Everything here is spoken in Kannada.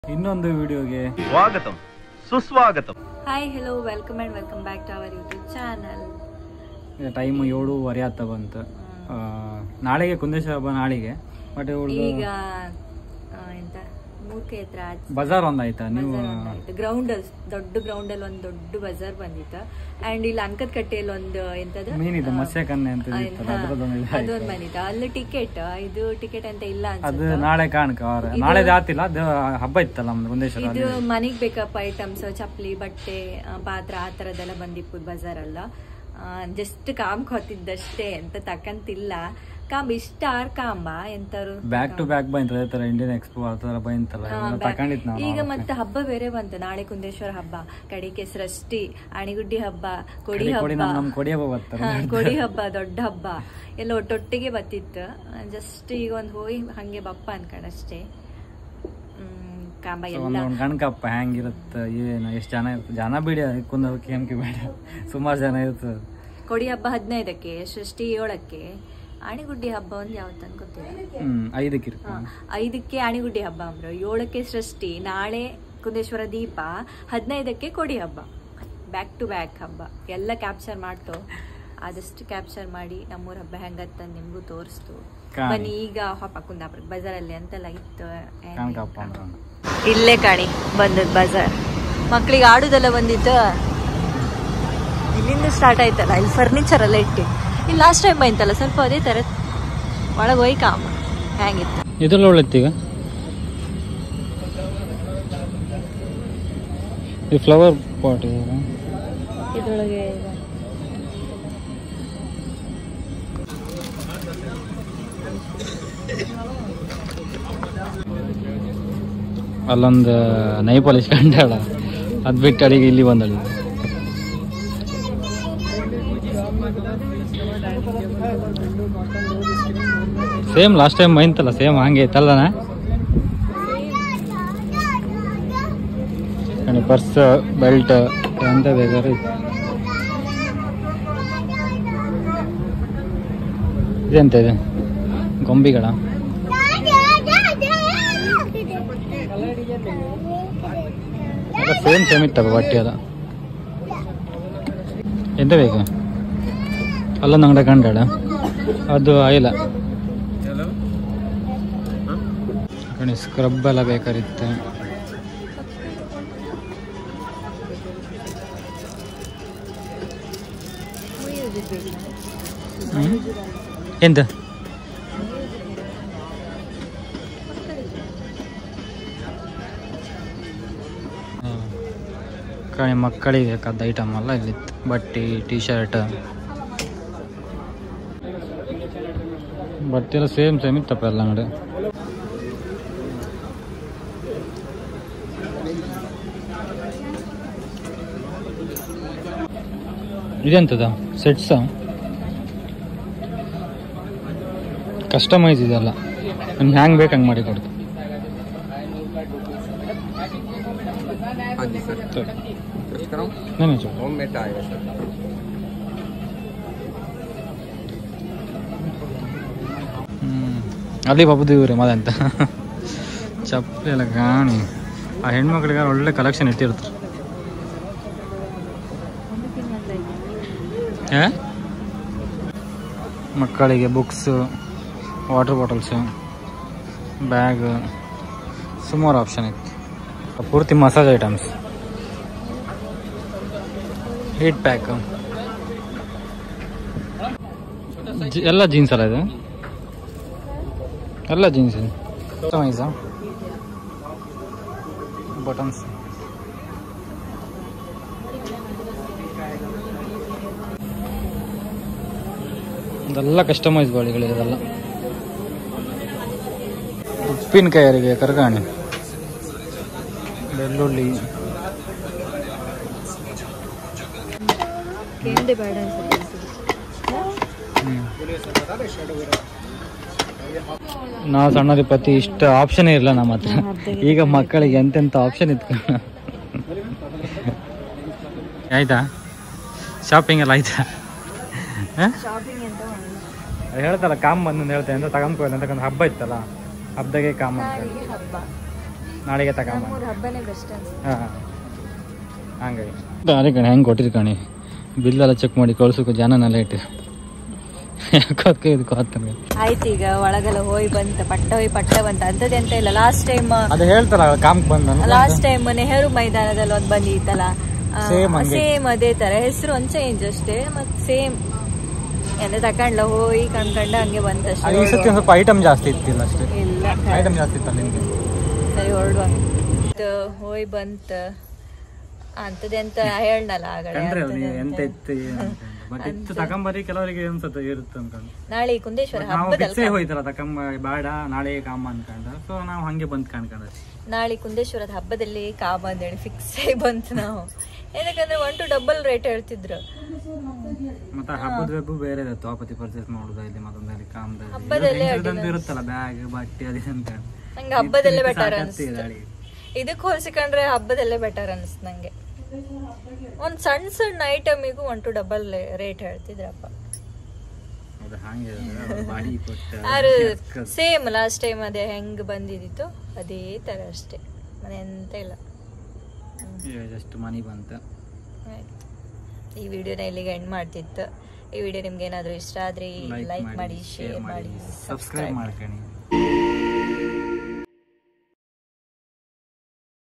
ಇನ್ನೊಂದು ವಿಡಿಯೋಗೆ ಸ್ವಾಗತಂ ಸುಸ್ವಾಗತಂ. Hi hello welcome and welcome back to our YouTube channel. Time 7:30 ಆಗ್ತಾ ಬಂತು. ನಾಳೆಗೆ ಕುಂದೇಶ್ವರ ಹಬ್ಬ ನಾಳೆಗೆ. ಬಟ್ ಈಗ ಎಂತ ಮೂರ್ತಿ ಹತ್ರ ಬಜಾರ್ ಒಂದಾಯ್ತಾ ನೀವು ಗ್ರೌಂಡ್ ದೊಡ್ಡ ಗ್ರೌಂಡ್ ಅಲ್ಲಿ ಒಂದು ದೊಡ್ಡ ಬಜಾರ್ ಬಂದಿತ್ತು. ಅಂಡ್ ಇಲ್ಲಿ ಅಂಕದ ಕಟ್ಟೆಯಲ್ಲಿ ಒಂದು ಎಂತದ ಮೀನಿದೆ ಮತ್ಸ್ಯ ಕನ್ನೆ ಅಂತ ಅದೊಂದು ಬಂದಿತ್ತು. ಅಲ್ಲಿ ಇದು ಟಿಕೆಟ್ ಅಂತ ಇಲ್ಲ ಅದು ನಾಳೆ ಕಾಣಕ ನಾಳೆ ಜಾತಿಲ್ಲ, ಅದು ಹಬ್ಬ ಇತ್ತಲ್ಲ ನಮ್ದು ಕುಂದೇಶ್ವರ. ಇದು ಮನೆಗ್ ಬೇಕಪ್ಪ ಐಟಮ್ಸ್, ಚಪ್ಪಲಿ, ಬಟ್ಟೆ, ಪಾತ್ರ ಆ ತರದೆಲ್ಲ ಬಂದಿತ್ತು ಬಜಾರ್ ಅಲ್ಲ. ಜಸ್ಟ್ ಕಾಂಬ್ ಹೊತ್ತಿದ್ದಷ್ಟೇ ಎಂತ ತಕ್ಕಂತಿಲ್ಲ. ಕಾಂಬ್ ಇಷ್ಟ ಕಾಂಬ ಎಂತಾರು ಬ್ಯಾಕ್ ಟು ಬ್ಯಾಕ್ ಬಂತ ಇಂಡಿಯನ್ ಎಕ್ಸ್ಪೋ ಆ ತರ ಬಂತಲ್ಲ ತಕೊಂಡಿತ್ ನಾವು. ಈಗ ಮತ್ತೆ ಹಬ್ಬ ಬೇರೆ ಬಂತು. ನಾಳೆ ಕುಂದೇಶ್ವರ ಹಬ್ಬ, ಕಡಿಕೆ ಸೃಷ್ಟಿ, ಅಣಿಗುಡ್ಡಿ ಹಬ್ಬ, ಕೊಡಿ ಹಬ್ಬ, ಕೊಡಿ ಹಬ್ಬ ದೊಡ್ಡ ಹಬ್ಬ ಎಲ್ಲ ಒಟ್ಟೊಟ್ಟಿಗೆ ಬತ್ತಿತ್ತು. ಜಸ್ಟ್ ಈಗ ಒಂದ್ ಹೋಗಿ ಹಂಗೆ ಬಪ್ಪ ಅನ್ಕೊಂಡಷ್ಟೇ. ಕಾಂಬ ಎಲ್ಲ ಕಣಕಪ್ಪ ಹೆಂಗಿರುತ್ತ, ಏನು ಎಷ್ಟು ಜನ ಇರ್ತದೆ, ಜನ ಬಿಡಿ ಕುಂದಕ್ಕೆ ಹೆಂಗೆ ಬೇಡ, ಸುಮಾರು ಜನ ಇರ್ತದೆ. ಕೊಡಿ ಹಬ್ಬ 15ಕ್ಕೆ, ಸೃಷ್ಟಿ 7ಕ್ಕೆ, ಆಣಿಗುಡ್ಡಿ ಹಬ್ಬ ಒಂದು ಯಾವತ್ತಂತ ಗೊತ್ತಿಲ್ಲ. 5ಕ್ಕೆ ಆಣಿಗುಡ್ಡಿ ಹಬ್ಬ ಅಂದ್ರು, 7ಕ್ಕೆ ಸೃಷ್ಟಿ, ನಾಳೆ ಕುಂದೇಶ್ವರ ದೀಪ, 15ಕ್ಕೆ ಕೊಡಿ ಹಬ್ಬ. ಬ್ಯಾಕ್ ಟು ಬ್ಯಾಕ್ ಹಬ್ಬ ಎಲ್ಲ ಕ್ಯಾಪ್ಚರ್ ಮಾಡ್ತು. ಆದಷ್ಟು ಕ್ಯಾಪ್ಚರ್ ಮಾಡಿ ನಮ್ಮೂರ ಹಬ್ಬ ಹೆಂಗತ್ತ ನಿಮ್ಗೂ ತೋರಿಸ್ತು. ಬನ್ನಿ ಈಗ ಹಬ್ಬ ಕುಂದಾಪುರ ಬಜಾರಲ್ಲಿ ಅಂತೆಲ್ಲ ಇತ್ತು. ಇಲ್ಲೇ ಕಾಣಿ ಬಂದದ್ ಬಜಾರ್. ಮಕ್ಳಿಗೆ ಆಡುದೆಲ್ಲ ಬಂದಿತ್ತು. ಇಲ್ಲಿಂದ ಸ್ಟಾರ್ಟ್ ಆಯ್ತಲ್ಲ, ಇಲ್ಲಿ ಫರ್ನಿಚರ್ ಎಲ್ಲ ಇಟ್ಟು. ಇಲ್ಲಿ ಲಾಸ್ಟ್ ಟೈಮ್ ಬಂತಲ್ಲ ಸ್ವಲ್ಪ ಅದೇ ತರ ಒಳಗೆ ಹೋಗಿ ಕಾಮ ಹೆಂಗಿತ್ತು. ಇದ್ರಲ್ಲಿ ಒಳ್ಳೆತ್ತೀಗ ಈ ಫ್ಲವರ್ ಪಾಟ್ ಇದ್ರೊಳಗೆ ಅಲ್ಲೊಂದು ನೈ ಪಾಲಿಶ್ ಕಂಡಾಳ, ಅದ್ ಬಿಟ್ಟು ಅಡಿಗೆ ಇಲ್ಲಿ ಬಂದಳು. ಸೇಮ್ ಲಾಸ್ಟ್ ಟೈಮ್ ಬೈಂತಲ್ಲ, ಸೇಮ್ ಹಂಗೆ ಐತಲ್ಲನ. ಪರ್ಸ್, ಬೆಲ್ಟ್ ಎಂತ ಬೇಕಾದ್ರೆ ಇದೆಂತ ಇದೆ, ಗೊಂಬಿಗಳ ಸೇಮ್ ಇತ್ತಪ್ಪ ಬಟ್ಟೆ ಅದ. ಎಂತ ಬೇಕು ಅಲ್ಲೊಂದು ಅಂಗಡಿ ಕಂಡಾಳ, ಅದು ಆಯಿಲ್ಲ ಕಣಿ. ಸ್ಕ್ರಬ್ ಎಲ್ಲ ಬೇಕಾಗಿತ್ತು. ಎಂತ ಕಣಿ ಮಕ್ಕಳಿಗೆ ಬೇಕಾದ ಐಟಮ್ ಎಲ್ಲ ಇಲ್ಲಿತ್ತು. ಬಟ್ಟೆ, ಟೀ ಶರ್ಟ್, ಬಟ್ಟೆ ಎಲ್ಲ ಸೇಮ್ ಇತ್ತಪ್ಪ ಎಲ್ಲ ಅಂಗಡಿ. ಇದೆಂತದ ಸೆಟ್ಸ, ಕಸ್ಟಮೈಸ್ ಇದೆಲ್ಲ, ನಿಮ್ಗೆ ಹ್ಯಾಂಗ್ ಬೇಕು ಹಂಗೆ ಮಾಡಿ ಕೊಡ್ತು. ಅಲ್ಲಿ ಬಾಬುದು ಇವ್ರೆ ಮದಂತ ಚಪ್ಪಲಿ ಎಲ್ಲ ಕಾಣಿ. ಆ ಹೆಣ್ಮಕ್ಳಿಗೆ ಒಳ್ಳೆ ಕಲೆಕ್ಷನ್ ಇಟ್ಟಿರ್ತಾರೆ. ಮಕ್ಕಳಿಗೆ ಬುಕ್ಸ್, ವಾಟರ್ ಬಾಟಲ್ಸ್, ಬ್ಯಾಗ್, ಸುಮಾರು ಆಪ್ಷನ್ ಇತ್ತು. ಪೂರ್ತಿ ಮಸಾಜ್ ಐಟಮ್ಸ್, ಹೀಟ್ ಪ್ಯಾಕ್ ಎಲ್ಲ ಜೀನ್ಸ್ ಅಲ್ಲ ಇದು, ಎಲ್ಲ ಜೀನ್ಸ್ ಕಸ್ಟಮೈಸ, ಬಟನ್ಸ್, ಇದೆಲ್ಲ ಕಸ್ಟಮೈಸ್ ಗಾಡಿಗಳಿದೆಲ್ಲ. ಉಪ್ಪಿನಕಾಯರಿಗೆ ಕರ್ಗಾಣಿ, ಬೆಳ್ಳುಳ್ಳಿ, ನಾವು ಸಣ್ಣದಿಪ್ಪತ್ತಿ ಇಷ್ಟ ಆಪ್ಷನ್ ಇರಲ್ಲ ನಮ್ಮ ಹತ್ರ. ಈಗ ಮಕ್ಕಳಿಗೆ ಎಂತೆಂತ ಆಪ್ಷನ್ ಇತ್ತು. ಆಯ್ತಾ ಶಾಪಿಂಗ್ ಎಲ್ಲ ಆಯ್ತಾ? ಹೇಳ್ತಲ್ಲ ಕಾಮ್ ಬಂದು ಹೇಳ್ತೇನೆ ಅಂತ ತಗೊಂಡ್ಕೊ ಅಂತ ಹಬ್ಬ ಇತ್ತಲ್ಲ, ಹಬ್ಬದಾಗೆ ಕಾಮ್ ಅಂತ. ನಾಳೆಗೆ ತಗೊಂಬ. ನಮ್ಮೂರ ಹಬ್ಬನೇ ಬೆಸ್ಟ್ ಅನ್ಸುತ್ತೆ. ಹಾಂ ಹಂಗಾಗಿ ಅದೇ ಕಣೆ ಹೆಂಗೆ ಕೊಟ್ಟಿರಿ ಕಣಿ ಬಿಲ್ಲೆಲ್ಲ ಚೆಕ್ ಮಾಡಿ ಕಳ್ಸೋಕೆ ಜನನೆಲ್ಲ ಇಟ್ಟು ಯಾಕೆ ಇದಕ್ಕೆ ಆಗ್ತಾನೆ. ಆಯ್ತು ಈಗ ಒಳಗೆಲ್ಲ ಹೋಗಿ ಬಂತ ಪಟ್ಟ ಬಂತ ಅಂತದ್ ಎಂತ ಇಲ್ಲ. ಲಾಸ್ಟ್ ಟೈಮ್ ಅದು ಹೇಳ್ತಾರ ಕಾಮ್ಗೆ ಬಂದ ಲಾಸ್ಟ್ ಟೈಮ್ ನೆಹರು ಮೈದಾನದಲ್ಲಿ ಒಂದು ಬಂದಿತ್ತಲ್ಲ, ಸೇಮ್ ಅದೇ ತರ ಹೆಸರು ಒಂದು ಚೇಂಜ್ ಅಷ್ಟೇ, ಮತ್ತೆ ಸೇಮ್ ಎಂತ ತಕೊಂಡ್ಲ ಹೋಗಿ ಕಣ್ಕಂಡ ಹಂಗೆ ಬಂತಷ್ಟೇ. ಈ ಸತಿ ಸ್ವಲ್ಪ ಐಟಮ್ ಜಾಸ್ತಿ ಇತ್ತಿಲ್ಲ ಅಷ್ಟೇ. ಇಲ್ಲ ಐಟಮ್ ಜಾಸ್ತಿ ಇತ್ತಲ್ಲ ನಿಮಗೆ. ಸರಿ ಹೊರಡುವ ಹೋಗಿ ಬಂತ ಅಂತದೆಂತ ಹೇಳಲ್ಲ ಎಂತ ಇತ್ತು ಬಟ್ ಇತ್ತು ತಕೊಂಬರಿ ಕೆಲವರಿಗೆ ಅನ್ಸುತ್ತೆ ಇರುತ್ತೆ ಅನ್ಕೊಂಡು. ನಾಳೆ ಕುಂದೇಶ್ವರ ನಾವು ಫಿಕ್ಸೇ ಹೋಯ್ತಲ್ಲ ತಕೊಂಬ ಬೇಡ ನಾಳೆ ಕಾಮ ಅನ್ಕೊಂಡ, ಸೊ ನಾವು ಹಂಗೆ ಬಂದ್ ಕಾಣ್ಕೊಂಡ. ನಾಳೆ ಕುಂದೇಶ್ವರದ ಹಬ್ಬದಲ್ಲಿ ಕಾಮ ಅಂತೇಳಿ ಫಿಕ್ಸ್ ಆಗಿ ಬಂತು ನಾವು. ಏನಕ್ಕಂದ್ರೆ 1 to double ರೇಟ್ ಹೇಳ್ತಿದ್ರು. ಮತ್ತೆ ಹಬ್ಬದ ವೆಬ್ಬು ಬೇರೆ ಇರುತ್ತೆ, ವಾಪತಿ ಪರ್ಚೇಸ್ ಮಾಡುದು ಇಲ್ಲಿ ಮತ್ತೊಂದಲ್ಲಿ ಕಾಮದಲ್ಲಿ ಇರುತ್ತಲ್ಲ ಬ್ಯಾಗ್ ಬಟ್ಟೆ ಅದೇ ಅಂತ. ನಂಗೆ ಹಬ್ಬದಲ್ಲೇ ಬೆಟರ್ ಅನಿಸ್ತು. ಇದಕ್ಕೆ ಹೋಲಿಸಿಕೊಂಡ್ರೆ ಹಬ್ಬದಲ್ಲೇ ಬೆಟರ್ ಅನಿಸ್ತು ನಂಗೆ. ಒಂದ್ ಸಣ್ಣ ಐಟಮಿಗೂ 1 to double ರೇಟ್ ಹೇಳ್ತಿದ್ರಪ್ಪ. ಸೇಮ್ ಲಾಸ್ಟ್ ಟೈಮ್ ಅದೇ ಹೆಂಗ್ ಬಂದಿದ್ದಿತ್ತು ಅದೇ ತರ ಅಷ್ಟೇ, ಮನೆ ಎಂತ ಇಲ್ಲ. ಜಸ್ಟ್ ಮನಿ ಬಂತ. ಈ ವಿಡಿಯೋನ ಇಲ್ಲಿಗೆ ಎಂಡ್ ಮಾಡ್ತಿತ್ತು. ಈ ವಿಡಿಯೋ ನಿಮ್ಗೆ ಏನಾದ್ರು ಇಷ್ಟ ಆದ್ರೆ ಲೈಕ್ ಮಾಡಿ, ಶೇರ್ ಮಾಡಿ, ಸಬ್ಸ್ಕ್ರೈಬ್ ಮಾಡ್ಕೊಳ್ಳಿ.